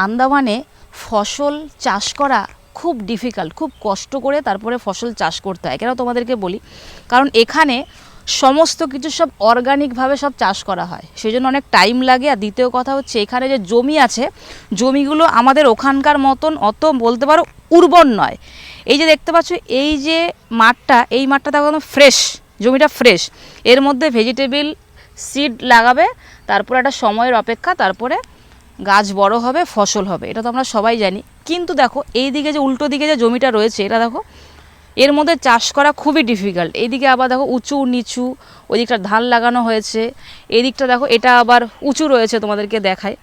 আন্দামানে ফসল চাষ করা খুব ডিফিকাল্ট, খুব কষ্ট করে তারপরে ফসল চাষ করতে হয়। কেন তোমাদেরকে বলি, কারণ এখানে সমস্ত কিছু সব অর্গানিকভাবে সব চাষ করা হয়, সেই জন্য অনেক টাইম লাগে। আর দ্বিতীয় কথা হচ্ছে, এখানে যে জমি আছে, জমিগুলো আমাদের ওখানকার মতন অত বলতে পারো উর্বর নয়। এই যে দেখতে পাচ্ছ, এই যে মাঠটা, এই মাঠটা দেখো ফ্রেশ, জমিটা ফ্রেশ। এর মধ্যে ভেজিটেবল সিড লাগাবে, তারপর একটা সময়ের অপেক্ষা, তারপরে গাছ বড় হবে, ফসল হবে, এটা তো আমরা সবাই জানি। কিন্তু দেখো এই দিকে যে উল্টো দিকে যে জমিটা রয়েছে, এটা দেখো এর মধ্যে চাষ করা খুবই ডিফিকাল্ট। এইদিকে আবার দেখো উঁচু নিচু, ওই দিকটা ধান লাগানো হয়েছে, এই দিকটা দেখো এটা আবার উঁচু রয়েছে, তোমাদেরকে দেখায়।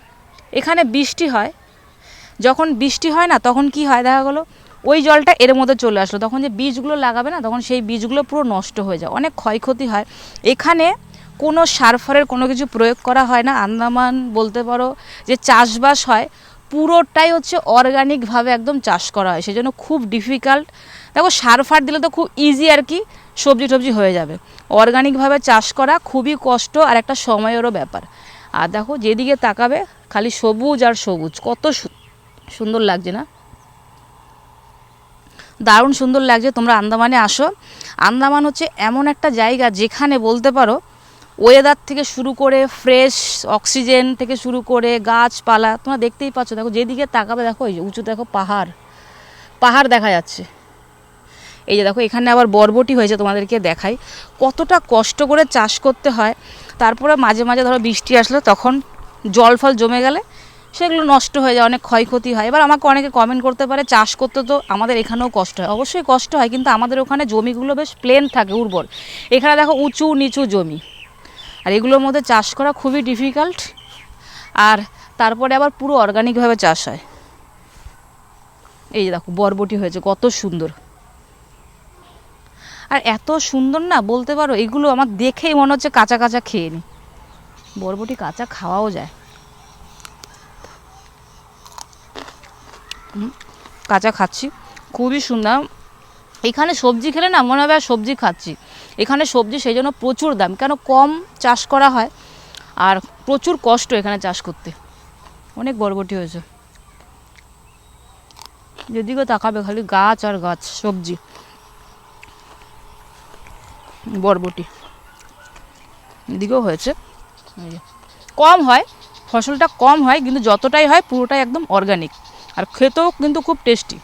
এখানে বৃষ্টি হয়, যখন বৃষ্টি হয় না তখন কি হয় দেখা গেলো ওই জলটা এর মধ্যে চলে আসলো, তখন যে বীজগুলো লাগাবে না, তখন সেই বীজগুলো পুরো নষ্ট হয়ে যায়, অনেক ক্ষয়ক্ষতি হয়। এখানে কোনো সার ফারের কোনো কিছু প্রয়োগ করা হয় না। আন্দামান বলতে পারো যে চাষবাস হয় পুরোটাই হচ্ছে অর্গানিকভাবে একদম চাষ করা হয়, সেজন্য খুব ডিফিকাল্ট। দেখো সার ফার দিলে তো খুব ইজি আর কি, সবজি টবজি হয়ে যাবে। অর্গানিকভাবে চাষ করা খুবই কষ্ট আর একটা সময়েরও ব্যাপার। আর দেখো যেদিকে তাকাবে খালি সবুজ আর সবুজ, কত সুন্দর লাগছে না? দারুণ সুন্দর লাগছে। তোমরা আন্দামানে আসো। আন্দামান হচ্ছে এমন একটা জায়গা যেখানে বলতে পারো ওয়েদার থেকে শুরু করে ফ্রেশ অক্সিজেন থেকে শুরু করে গাছপালা তোমরা দেখতেই পাচ্ছ। দেখো যেদিকে তাকাবে দেখো এই যে উঁচু দেখো পাহাড়, পাহাড় দেখা যাচ্ছে। এই যে দেখো এখানে আবার বরবটি হয়েছে, তোমাদেরকে দেখাই কতটা কষ্ট করে চাষ করতে হয়। তারপরে মাঝে মাঝে ধরো বৃষ্টি আসলো, তখন জল ফল জমে গেলে সেগুলো নষ্ট হয়ে যায়, অনেক ক্ষয়ক্ষতি হয়। এবার আমাকে অনেকে কমেন্ট করতে পারে চাষ করতে তো আমাদের এখানেও কষ্ট হয়। অবশ্যই কষ্ট হয়, কিন্তু আমাদের ওখানে জমিগুলো বেশ প্লেন থাকে, উর্বর। এখানে দেখো উঁচু নিচু জমি, আর এগুলোর মধ্যে চাষ করা খুবই ডিফিকাল্ট। আর তারপরে আবার পুরো অর্গানিকভাবে চাষ হয়। এই যে দেখো বরবটি হয়েছে কত সুন্দর, আর এত সুন্দর না বলতে পারো, এগুলো আমার দেখেই মনে হচ্ছে কাঁচা কাঁচা খেয়ে নিই। বরবটি কাঁচা খাওয়াও যায়, কাঁচা খাচ্ছি, খুবই সুন্দর। এখানে সবজি খেলে না মনে হবে আর সবজি খাচ্ছি। এখানে সবজি সেই জন্য প্রচুর দাম, কেন কম চাষ করা হয় আর প্রচুর কষ্ট এখানে চাষ করতে। অনেক বরবটি হয়েছে, যেদিকে তাকাবে খালি গাছ আর গাছ, সবজি, বরবটি। এদিকেও হয়েছে, কম হয় ফসলটা, কম হয় কিন্তু যতটাই হয় পুরোটাই একদম অর্গানিক, আর খেতেও কিন্তু খুব টেস্টি।